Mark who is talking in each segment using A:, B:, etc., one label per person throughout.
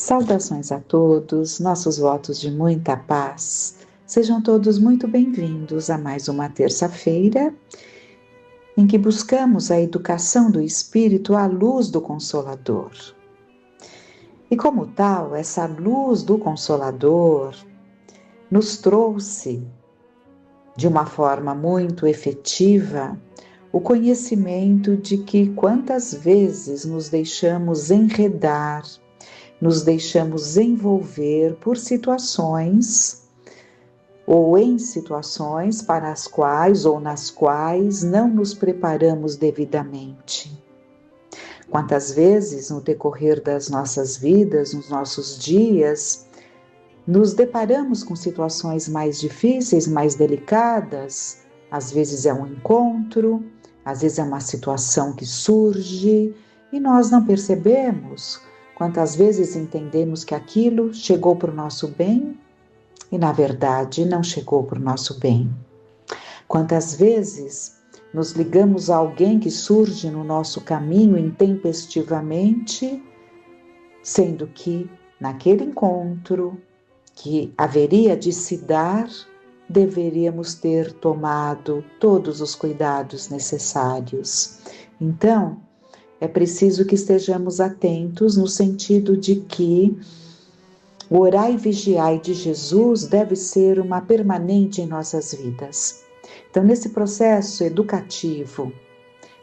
A: Saudações a todos, nossos votos de muita paz. Sejam todos muito bem-vindos a mais uma terça-feira em que buscamos a educação do Espírito à luz do Consolador. E como tal, essa luz do Consolador nos trouxe, de uma forma muito efetiva, o conhecimento de que quantas vezes nos deixamos enredar, nos deixamos envolver por situações ou em situações para as quais ou nas quais não nos preparamos devidamente. Quantas vezes no decorrer das nossas vidas, nos nossos dias, nos deparamos com situações mais difíceis, mais delicadas, às vezes é um encontro, às vezes é uma situação que surge e nós não percebemos. Quantas vezes entendemos que aquilo chegou para o nosso bem e, na verdade, não chegou para o nosso bem. Quantas vezes nos ligamos a alguém que surge no nosso caminho intempestivamente, sendo que, naquele encontro que haveria de se dar, deveríamos ter tomado todos os cuidados necessários. Então, é preciso que estejamos atentos no sentido de que o orai e vigiai de Jesus deve ser uma permanente em nossas vidas. Então, nesse processo educativo,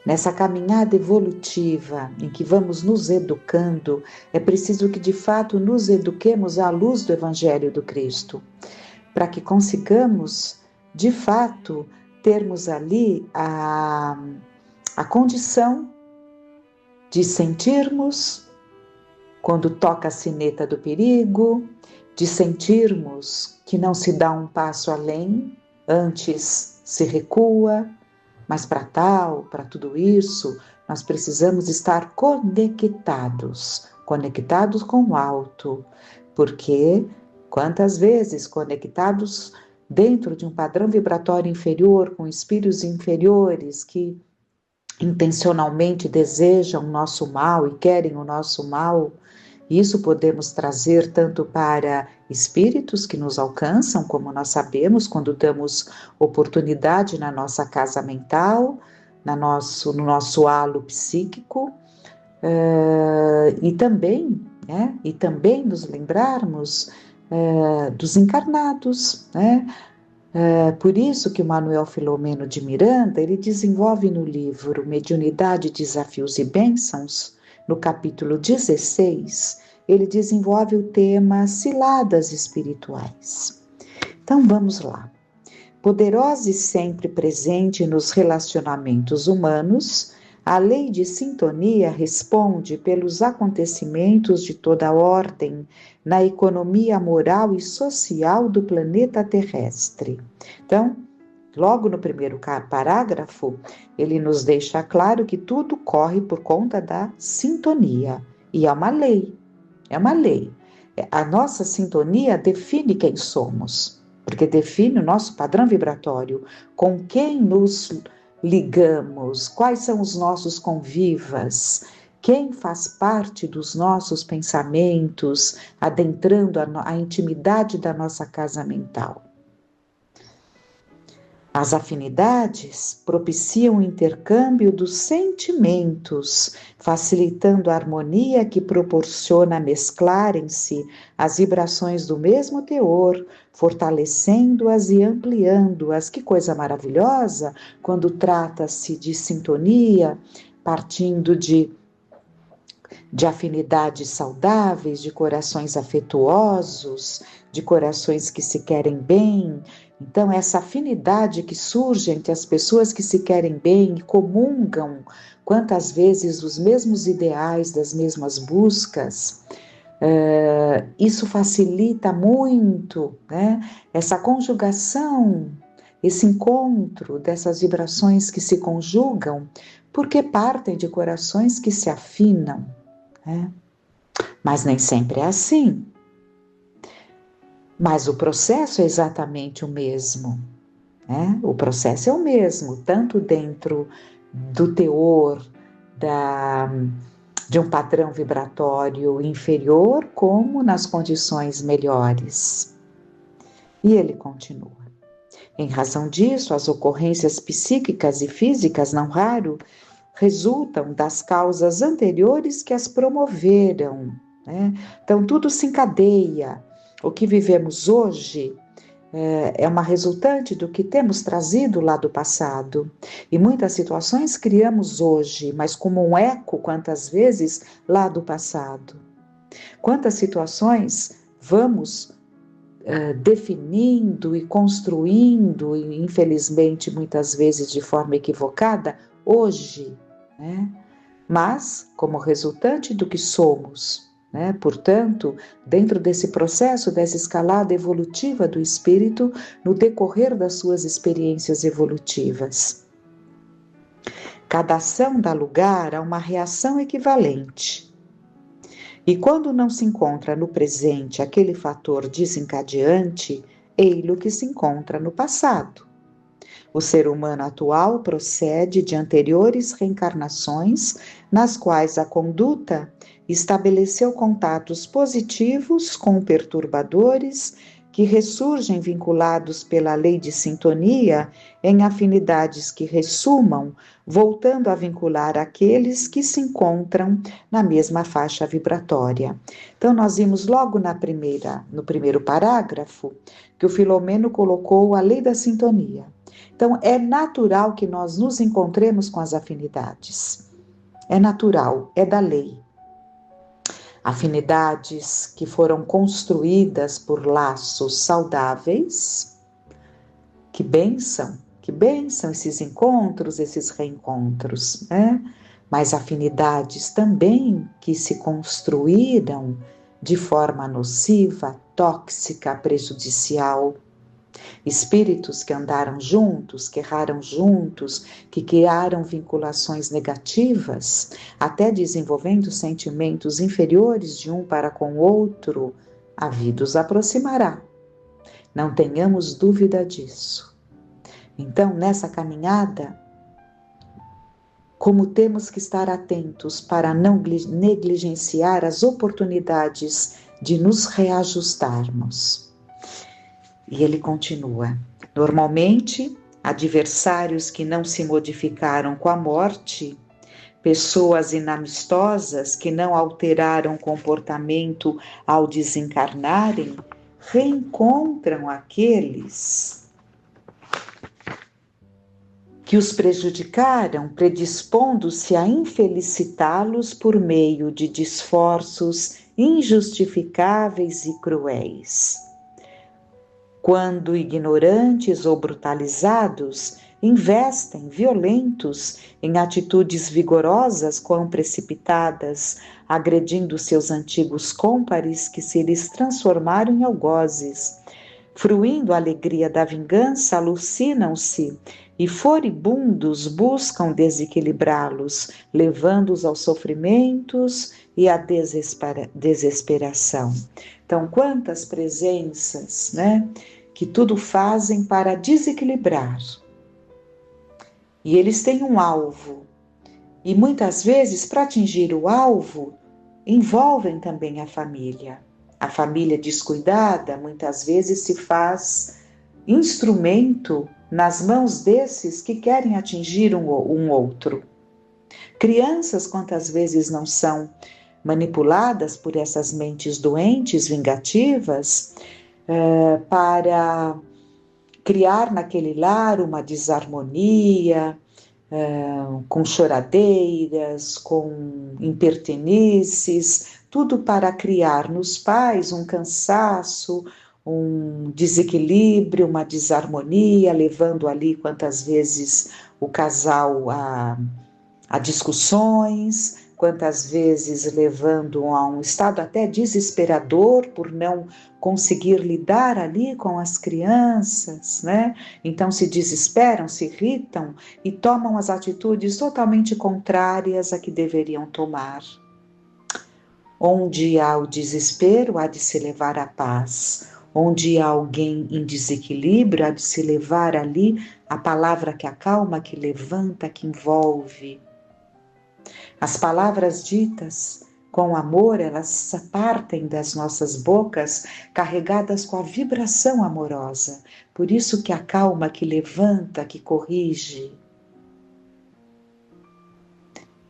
A: nessa caminhada evolutiva em que vamos nos educando, é preciso que de fato nos eduquemos à luz do Evangelho do Cristo, para que consigamos de fato termos ali a condição de sentirmos quando toca a sineta do perigo, de sentirmos que não se dá um passo além, antes se recua, mas para tudo isso, nós precisamos estar conectados com o alto, porque quantas vezes conectados dentro de um padrão vibratório inferior, com espíritos inferiores que intencionalmente desejam o nosso mal e querem o nosso mal, isso podemos trazer tanto para espíritos que nos alcançam, como nós sabemos, quando damos oportunidade na nossa casa mental, no nosso halo psíquico, e também nos lembrarmos dos encarnados, né? Por isso que o Manuel Filomeno de Miranda, ele desenvolve no livro Mediunidade, Desafios e Bênçãos, no capítulo 16, ele desenvolve o tema ciladas espirituais. Então vamos lá. Poderosa e sempre presente nos relacionamentos humanos, a lei de sintonia responde pelos acontecimentos de toda ordem na economia moral e social do planeta terrestre. Então, logo no primeiro parágrafo, ele nos deixa claro que tudo corre por conta da sintonia. E é uma lei, é uma lei. A nossa sintonia define quem somos, porque define o nosso padrão vibratório, com quem nos ligamos, quais são os nossos convivas, quem faz parte dos nossos pensamentos, adentrando a intimidade da nossa casa mental. As afinidades propiciam o intercâmbio dos sentimentos, facilitando a harmonia que proporciona mesclarem-se as vibrações do mesmo teor, fortalecendo-as e ampliando-as. Que coisa maravilhosa quando trata-se de sintonia, partindo de afinidades saudáveis, de corações afetuosos, de corações que se querem bem. Então, essa afinidade que surge entre as pessoas que se querem bem e comungam, quantas vezes, os mesmos ideais, das mesmas buscas, isso facilita muito, né? Essa conjugação, esse encontro dessas vibrações que se conjugam, porque partem de corações que se afinam, né? Mas nem sempre é assim. Mas o processo é exatamente o mesmo, né? O processo é o mesmo, tanto dentro do teor de um padrão vibratório inferior, como nas condições melhores. E ele continua. Em razão disso, as ocorrências psíquicas e físicas, não raro, resultam das causas anteriores que as promoveram, né? Então, tudo se encadeia. O que vivemos hoje é uma resultante do que temos trazido lá do passado. E muitas situações criamos hoje, mas como um eco, quantas vezes, lá do passado. Quantas situações vamos definindo e construindo, e infelizmente muitas vezes de forma equivocada, hoje, né? Mas como resultante do que somos, né? Portanto, dentro desse processo, dessa escalada evolutiva do espírito, no decorrer das suas experiências evolutivas. Cada ação dá lugar a uma reação equivalente. E quando não se encontra no presente aquele fator desencadeante, ei-lo que se encontra no passado. O ser humano atual procede de anteriores reencarnações, nas quais a conduta estabeleceu contatos positivos com perturbadores que ressurgem vinculados pela lei de sintonia em afinidades que ressumam, voltando a vincular aqueles que se encontram na mesma faixa vibratória. Então, nós vimos logo no primeiro parágrafo que o Filomeno colocou a lei da sintonia. Então, é natural que nós nos encontremos com as afinidades. É natural, é da lei. Afinidades que foram construídas por laços saudáveis. Que bênção esses encontros, esses reencontros, né? Mas afinidades também que se construíram de forma nociva, tóxica, prejudicial. Espíritos que andaram juntos, que erraram juntos, que criaram vinculações negativas, até desenvolvendo sentimentos inferiores de um para com o outro, a vida os aproximará. Não tenhamos dúvida disso. Então, nessa caminhada, como temos que estar atentos para não negligenciar as oportunidades de nos reajustarmos. E ele continua: normalmente, adversários que não se modificaram com a morte, pessoas inamistosas que não alteraram comportamento ao desencarnarem, reencontram aqueles que os prejudicaram, predispondo-se a infelicitá-los por meio de esforços injustificáveis e cruéis. Quando ignorantes ou brutalizados, investem violentos em atitudes vigorosas quão precipitadas, agredindo seus antigos cômpares que se lhes transformaram em algozes. Fruindo a alegria da vingança, alucinam-se e furibundos buscam desequilibrá-los, levando-os aos sofrimentos e à desesperação. Então, quantas presenças, né, que tudo fazem para desequilibrar. E eles têm um alvo. E muitas vezes, para atingir o alvo, envolvem também a família. A família descuidada, muitas vezes, se faz instrumento nas mãos desses que querem atingir um outro. Crianças, quantas vezes não são manipuladas por essas mentes doentes, vingativas, para criar naquele lar uma desarmonia, com choradeiras, com impertinices, tudo para criar nos pais um cansaço, um desequilíbrio, uma desarmonia, levando ali quantas vezes o casal a discussões, quantas vezes levando a um estado até desesperador por não conseguir lidar ali com as crianças, né? Então se desesperam, se irritam e tomam as atitudes totalmente contrárias a que deveriam tomar. Onde há o desespero, há de se levar a paz. Onde há alguém em desequilíbrio, há de se levar ali a palavra que acalma, que levanta, que envolve. As palavras ditas com amor, elas partem das nossas bocas carregadas com a vibração amorosa. Por isso que acalma, que levanta, que corrige.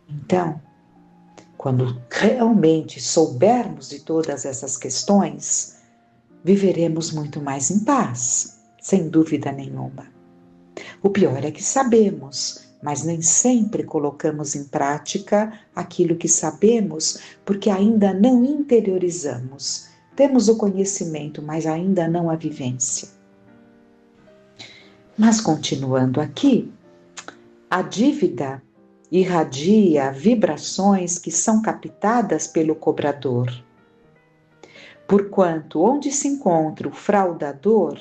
A: Então, quando realmente soubermos de todas essas questões, viveremos muito mais em paz, sem dúvida nenhuma. O pior é que sabemos, mas nem sempre colocamos em prática aquilo que sabemos, porque ainda não interiorizamos. Temos o conhecimento, mas ainda não a vivência. Mas continuando aqui, a dívida irradia vibrações que são captadas pelo cobrador. Porquanto, onde se encontra o fraudador,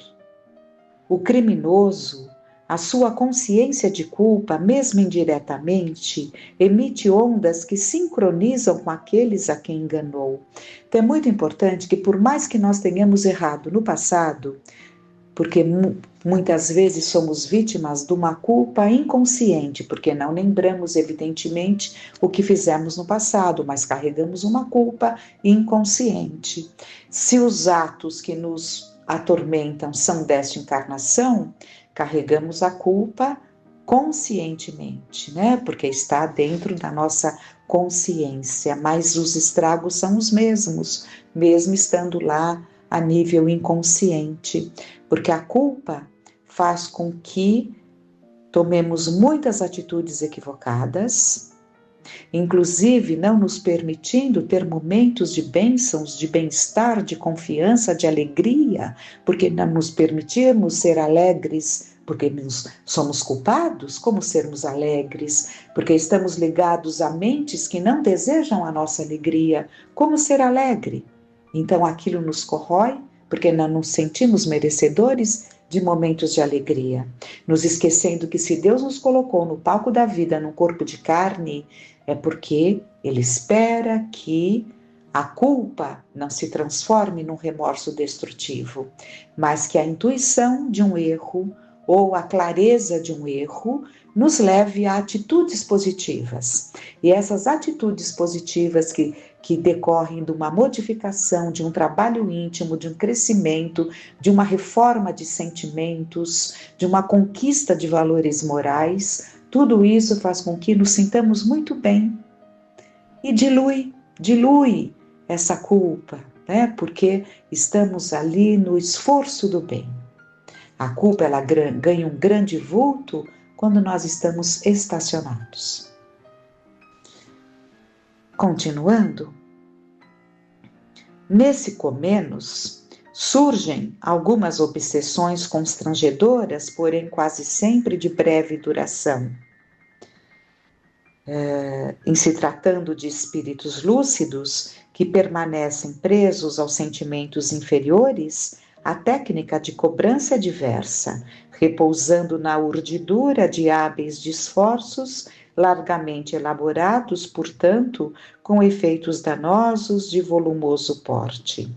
A: o criminoso, a sua consciência de culpa, mesmo indiretamente, emite ondas que sincronizam com aqueles a quem enganou. Então é muito importante que, por mais que nós tenhamos errado no passado, porque muitas vezes somos vítimas de uma culpa inconsciente, porque não lembramos, evidentemente, o que fizemos no passado, mas carregamos uma culpa inconsciente. Se os atos que nos atormentam são desta encarnação, carregamos a culpa conscientemente, né? Porque está dentro da nossa consciência, mas os estragos são os mesmos, mesmo estando lá a nível inconsciente, porque a culpa faz com que tomemos muitas atitudes equivocadas, inclusive não nos permitindo ter momentos de bênçãos, de bem-estar, de confiança, de alegria, porque não nos permitirmos ser alegres, porque somos culpados. Como sermos alegres? Porque estamos ligados a mentes que não desejam a nossa alegria. Como ser alegre? Então aquilo nos corrói, porque não nos sentimos merecedores de momentos de alegria, nos esquecendo que se Deus nos colocou no palco da vida, num corpo de carne, é porque Ele espera que a culpa não se transforme num remorso destrutivo, mas que a intuição de um erro ou a clareza de um erro nos leve a atitudes positivas. E essas atitudes positivas que decorrem de uma modificação, de um trabalho íntimo, de um crescimento, de uma reforma de sentimentos, de uma conquista de valores morais, tudo isso faz com que nos sintamos muito bem e dilui essa culpa, né? Porque estamos ali no esforço do bem. A culpa, ela ganha um grande vulto quando nós estamos estacionados. Continuando, nesse Comenos surgem algumas obsessões constrangedoras, porém quase sempre de breve duração. Em se tratando de espíritos lúcidos que permanecem presos aos sentimentos inferiores, a técnica de cobrança é diversa, repousando na urdidura de hábeis de esforços largamente elaborados, portanto, com efeitos danosos de volumoso porte.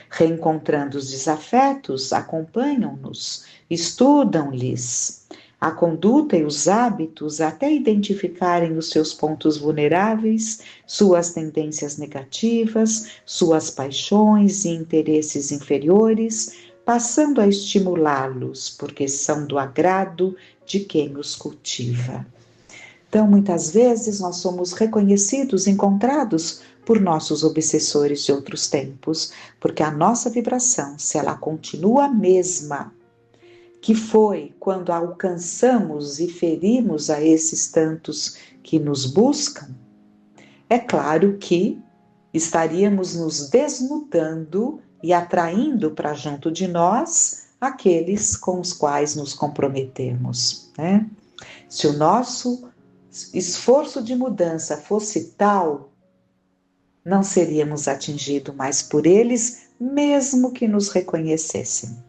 A: Reencontrando os desafetos, acompanham-nos, estudam-lhes a conduta e os hábitos até identificarem os seus pontos vulneráveis, suas tendências negativas, suas paixões e interesses inferiores, passando a estimulá-los, porque são do agrado de quem os cultiva. Então, muitas vezes, nós somos reconhecidos, encontrados por nossos obsessores de outros tempos, porque a nossa vibração, se ela continua a mesma, que foi quando alcançamos e ferimos a esses tantos que nos buscam, é claro que estaríamos nos desnudando e atraindo para junto de nós aqueles com os quais nos comprometemos, né? Se o nosso esforço de mudança fosse tal, não seríamos atingidos mais por eles, mesmo que nos reconhecessem.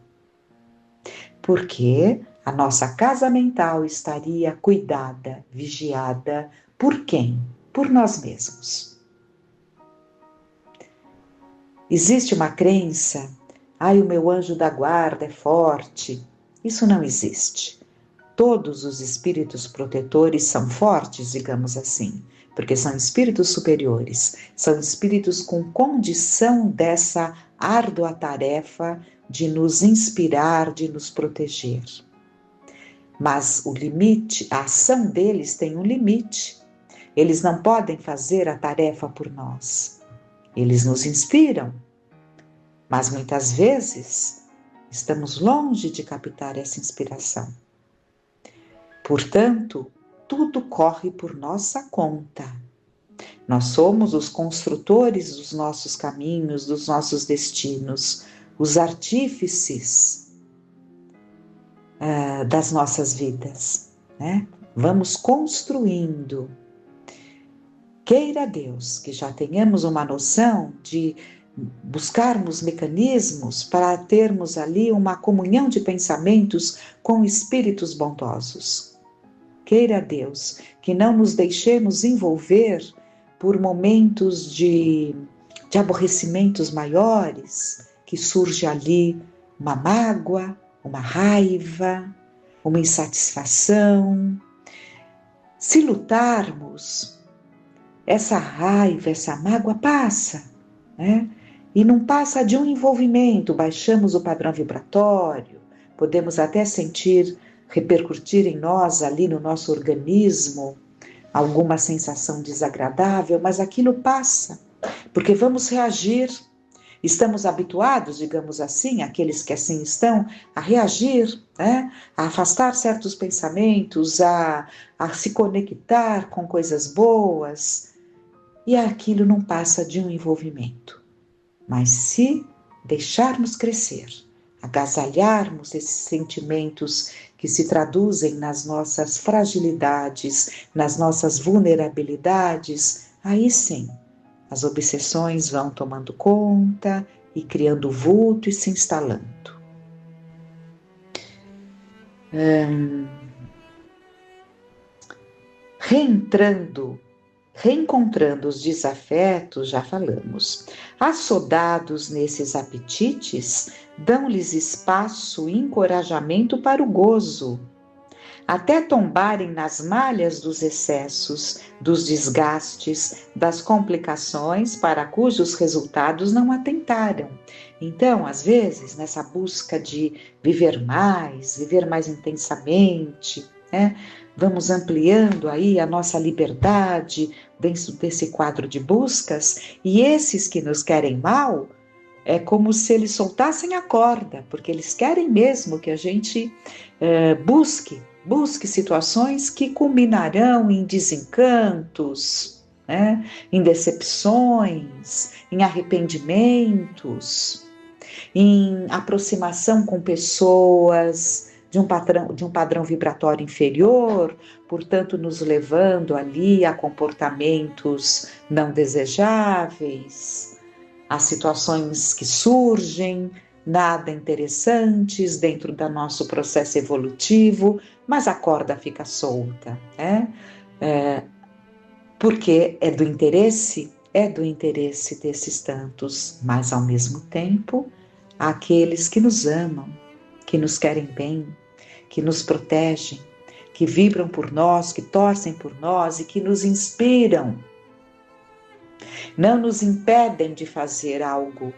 A: Porque a nossa casa mental estaria cuidada, vigiada por quem? Por nós mesmos. Existe uma crença, o meu anjo da guarda é forte. Isso não existe. Todos os espíritos protetores são fortes, digamos assim, porque são espíritos superiores, são espíritos com condição dessa árdua tarefa de nos inspirar, de nos proteger. Mas o limite, a ação deles tem um limite. Eles não podem fazer a tarefa por nós. Eles nos inspiram, mas muitas vezes estamos longe de captar essa inspiração. Portanto, tudo corre por nossa conta. Nós somos os construtores dos nossos caminhos, dos nossos destinos, os artífices das nossas vidas, né? Vamos construindo. Queira Deus que já tenhamos uma noção de buscarmos mecanismos para termos ali uma comunhão de pensamentos com espíritos bondosos. Queira Deus que não nos deixemos envolver por momentos de aborrecimentos maiores, que surge ali uma mágoa, uma raiva, uma insatisfação. Se lutarmos, essa raiva, essa mágoa passa, né? E não passa de um envolvimento, baixamos o padrão vibratório, podemos até sentir, repercutir em nós, ali no nosso organismo, alguma sensação desagradável, mas aquilo passa, porque vamos reagir. Estamos habituados, digamos assim, aqueles que assim estão, a reagir, né? A afastar certos pensamentos, a se conectar com coisas boas, e aquilo não passa de um envolvimento. Mas se deixarmos crescer, agasalharmos esses sentimentos que se traduzem nas nossas fragilidades, nas nossas vulnerabilidades, aí sim, as obsessões vão tomando conta e criando vulto e se instalando. Reencontrando os desafetos, já falamos. Assodados nesses apetites, dão-lhes espaço e encorajamento para o gozo, até tombarem nas malhas dos excessos, dos desgastes, das complicações para cujos resultados não atentaram. Então, às vezes, nessa busca de viver mais intensamente, né? Vamos ampliando aí a nossa liberdade dentro desse quadro de buscas, e esses que nos querem mal, é como se eles soltassem a corda, porque eles querem mesmo que a gente busque situações que culminarão em desencantos, né? Em decepções, em arrependimentos, em aproximação com pessoas de um padrão vibratório inferior, portanto nos levando ali a comportamentos não desejáveis, a situações que surgem, nada interessantes dentro do nosso processo evolutivo, mas a corda fica solta, né? Porque é do interesse desses tantos, mas ao mesmo tempo, aqueles que nos amam, que nos querem bem, que nos protegem, que vibram por nós, que torcem por nós e que nos inspiram. Não nos impedem de fazer algo,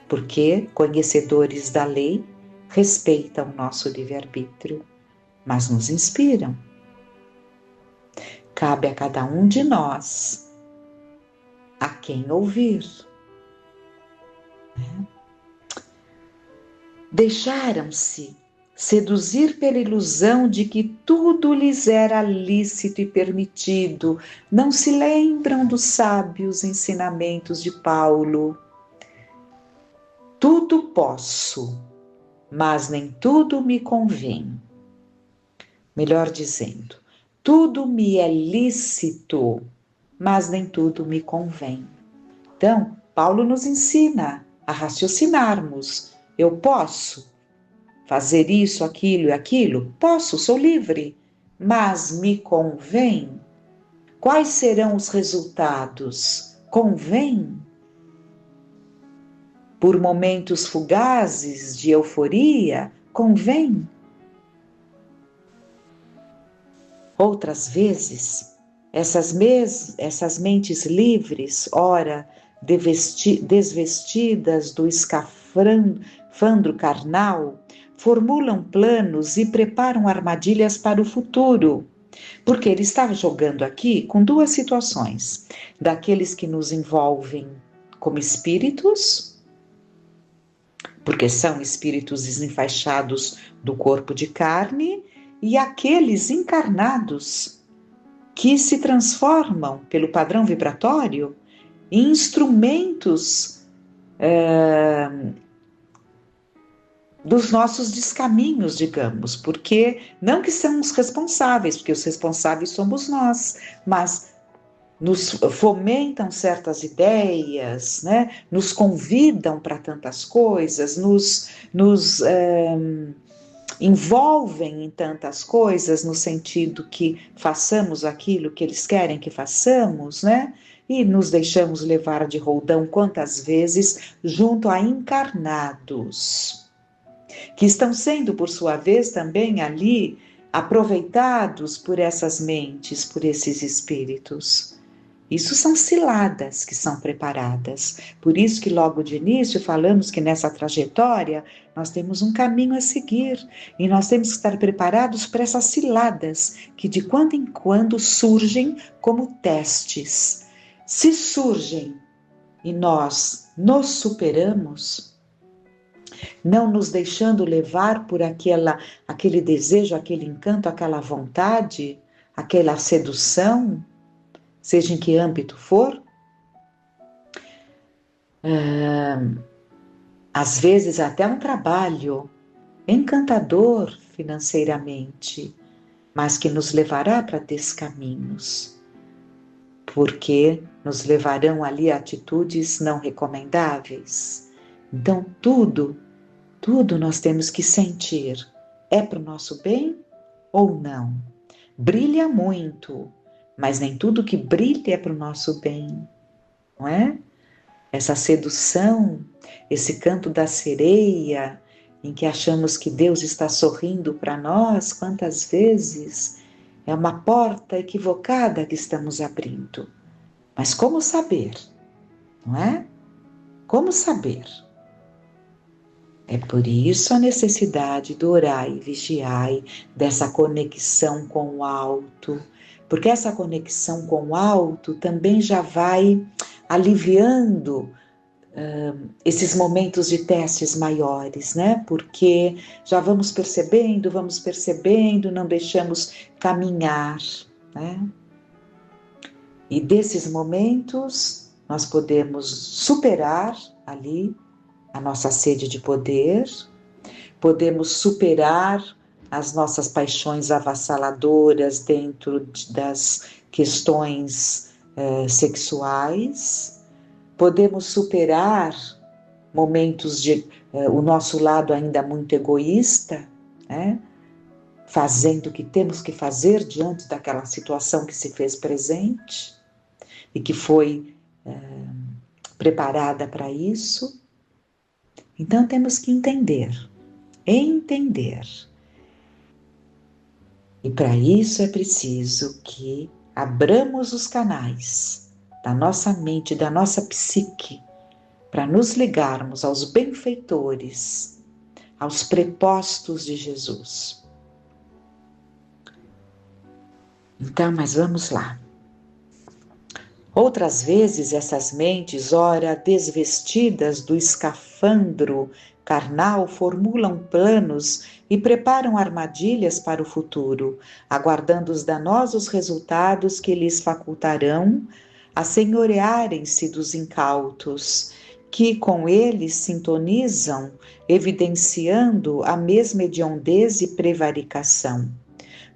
A: porque, conhecedores da lei, respeitam nosso livre-arbítrio, mas nos inspiram. Cabe a cada um de nós a quem ouvir. Deixaram-se seduzir pela ilusão de que tudo lhes era lícito e permitido. Não se lembram dos sábios ensinamentos de Paulo. Tudo posso, mas nem tudo me convém. Melhor dizendo, tudo me é lícito, mas nem tudo me convém. Então, Paulo nos ensina a raciocinarmos. Eu posso fazer isso, aquilo e aquilo? Posso, sou livre, mas me convém? Quais serão os resultados? Convém? Por momentos fugazes de euforia, convém? Outras vezes, essas mentes livres, ora desvestidas do escafandro carnal, formulam planos e preparam armadilhas para o futuro. Porque ele estava jogando aqui com duas situações: daqueles que nos envolvem como espíritos, porque são espíritos desenfaixados do corpo de carne, e aqueles encarnados que se transformam pelo padrão vibratório em instrumentos dos nossos descaminhos, digamos, porque não que são os responsáveis, porque os responsáveis somos nós, mas nos fomentam certas ideias, né? Nos convidam para tantas coisas, nos envolvem em tantas coisas, no sentido que façamos aquilo que eles querem que façamos, né? E nos deixamos levar de roldão quantas vezes junto a encarnados, que estão sendo, por sua vez, também ali aproveitados por essas mentes, por esses espíritos. Isso são ciladas que são preparadas. Por isso que logo de início falamos que nessa trajetória nós temos um caminho a seguir e nós temos que estar preparados para essas ciladas que de quando em quando surgem como testes. Se surgem e nós nos superamos, não nos deixando levar por aquele desejo, aquele encanto, aquela vontade, aquela sedução, seja em que âmbito for, às vezes até um trabalho encantador financeiramente, mas que nos levará para descaminhos, porque nos levarão ali a atitudes não recomendáveis. Então tudo nós temos que sentir, é para o nosso bem ou não? Brilha muito, mas nem tudo que brilha é para o nosso bem, não é? Essa sedução, esse canto da sereia, em que achamos que Deus está sorrindo para nós, quantas vezes é uma porta equivocada que estamos abrindo. Mas como saber, não é? Como saber? É por isso a necessidade do orai e vigiai, dessa conexão com o alto, porque essa conexão com o alto também já vai aliviando esses momentos de testes maiores, né? Porque já vamos percebendo, não deixamos caminhar, né? E desses momentos nós podemos superar ali a nossa sede de poder, podemos superar as nossas paixões avassaladoras dentro das questões sexuais, podemos superar momentos de o nosso lado ainda muito egoísta, né? Fazendo o que temos que fazer diante daquela situação que se fez presente e que foi preparada para isso. Então temos que entender. E para isso é preciso que abramos os canais da nossa mente, da nossa psique, para nos ligarmos aos benfeitores, aos prepostos de Jesus. Então, mas vamos lá. Outras vezes essas mentes, ora desvestidas do escafandro carnal, formulam planos e preparam armadilhas para o futuro, aguardando os danosos resultados que lhes facultarão assenhorearem-se dos incautos, que com eles sintonizam, evidenciando a mesma hediondez e prevaricação.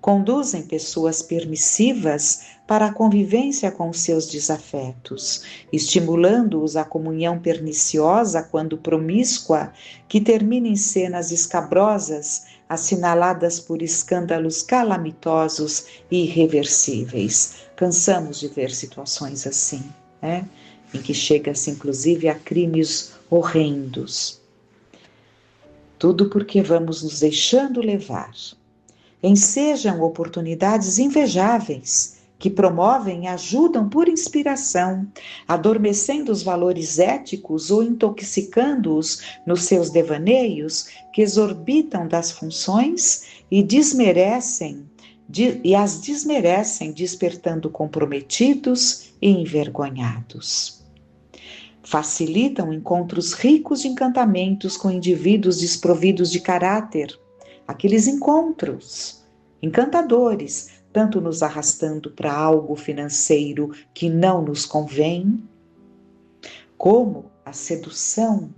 A: Conduzem pessoas permissivas para a convivência com seus desafetos, estimulando-os à comunhão perniciosa quando promíscua, que termina em cenas escabrosas, assinaladas por escândalos calamitosos e irreversíveis. Cansamos de ver situações assim, né? Em que chega-se inclusive a crimes horrendos. Tudo porque vamos nos deixando levar. Ensejam oportunidades invejáveis que promovem e ajudam por inspiração, adormecendo os valores éticos ou intoxicando-os nos seus devaneios, que exorbitam das funções e as desmerecem, despertando comprometidos e envergonhados. Facilitam encontros ricos de encantamentos com indivíduos desprovidos de caráter. Aqueles encontros encantadores, tanto nos arrastando para algo financeiro que não nos convém, como a sedução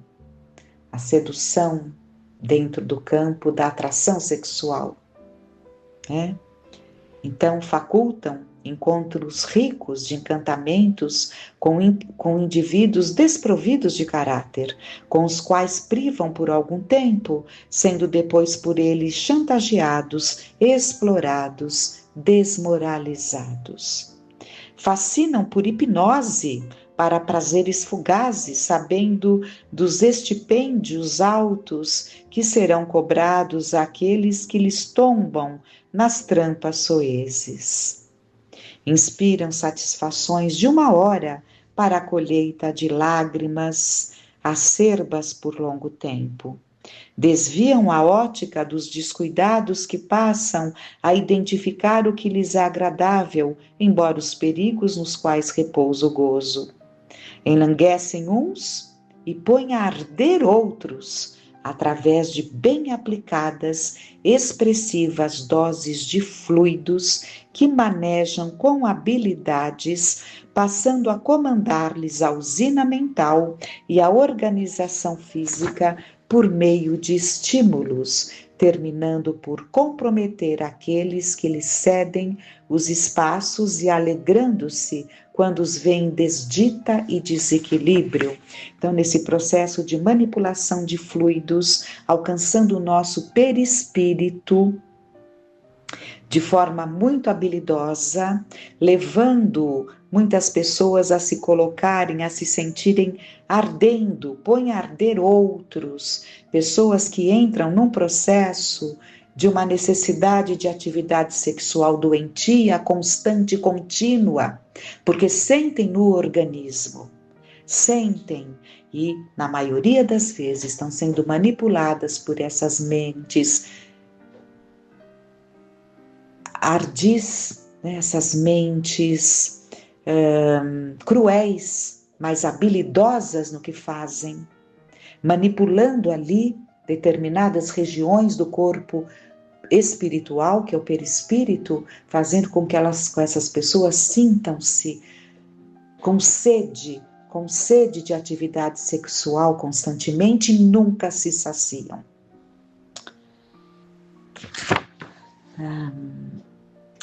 A: dentro do campo da atração sexual, né? Então, facultam encontros ricos de encantamentos com indivíduos desprovidos de caráter, com os quais privam por algum tempo, sendo depois por eles chantageados, explorados, desmoralizados. Fascinam por hipnose para prazeres fugazes, sabendo dos estipêndios altos que serão cobrados àqueles que lhes tombam nas trampas soezes. Inspiram satisfações de uma hora para a colheita de lágrimas acerbas por longo tempo. Desviam a ótica dos descuidados que passam a identificar o que lhes é agradável, embora os perigos nos quais repousa o gozo. Enlanguecem uns e põem a arder outros, através de bem aplicadas, expressivas doses de fluidos que manejam com habilidades, passando a comandar-lhes a usina mental e a organização física por meio de estímulos, terminando por comprometer aqueles que lhes cedem os espaços e alegrando-se quando os vêem desdita e desequilíbrio. Então, nesse processo de manipulação de fluidos, alcançando o nosso perispírito de forma muito habilidosa, levando muitas pessoas a se colocarem, a se sentirem ardendo, põe a arder outros, pessoas que entram num processo de uma necessidade de atividade sexual doentia, constante e contínua, porque sentem no organismo, sentem e, na maioria das vezes, estão sendo manipuladas por essas mentes ardis, né, essas mentes cruéis, mas habilidosas no que fazem, manipulando ali determinadas regiões do corpo espiritual, que é o perispírito, fazendo com que essas pessoas sintam-se com sede de atividade sexual constantemente e nunca se saciam.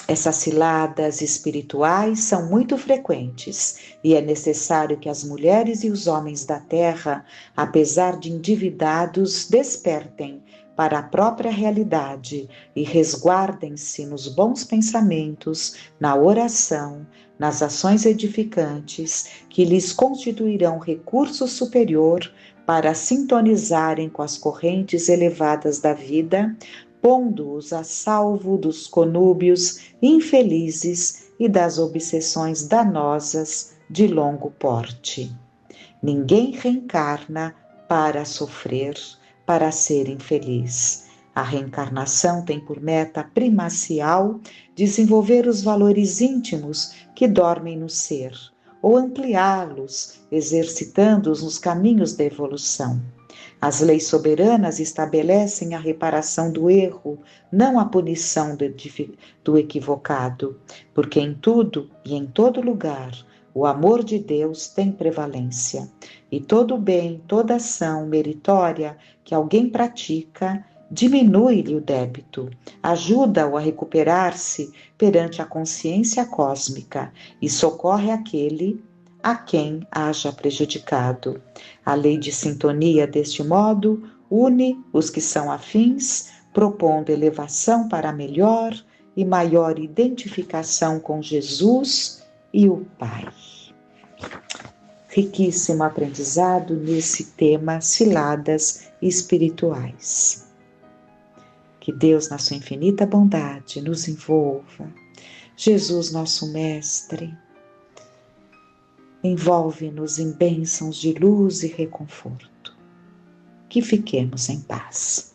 A: Essas ciladas espirituais são muito frequentes e é necessário que as mulheres e os homens da terra, apesar de endividados, despertem para a própria realidade e resguardem-se nos bons pensamentos, na oração, nas ações edificantes, que lhes constituirão recurso superior para sintonizarem com as correntes elevadas da vida, pondo-os a salvo dos conúbios infelizes e das obsessões danosas de longo porte. Ninguém reencarna para sofrer, para ser infeliz. A reencarnação tem por meta primacial desenvolver os valores íntimos que dormem no ser, ou ampliá-los, exercitando-os nos caminhos da evolução. As leis soberanas estabelecem a reparação do erro, não a punição do equivocado, porque em tudo e em todo lugar o amor de Deus tem prevalência, e todo bem, toda ação meritória que alguém pratica diminui-lhe o débito, ajuda-o a recuperar-se perante a consciência cósmica e socorre aquele a quem haja prejudicado. A lei de sintonia, deste modo, une os que são afins, propondo elevação para melhor e maior identificação com Jesus e o Pai. Riquíssimo aprendizado nesse tema, ciladas espirituais. Que Deus, na sua infinita bondade, nos envolva, Jesus, nosso Mestre, envolve-nos em bênçãos de luz e reconforto. Que fiquemos em paz.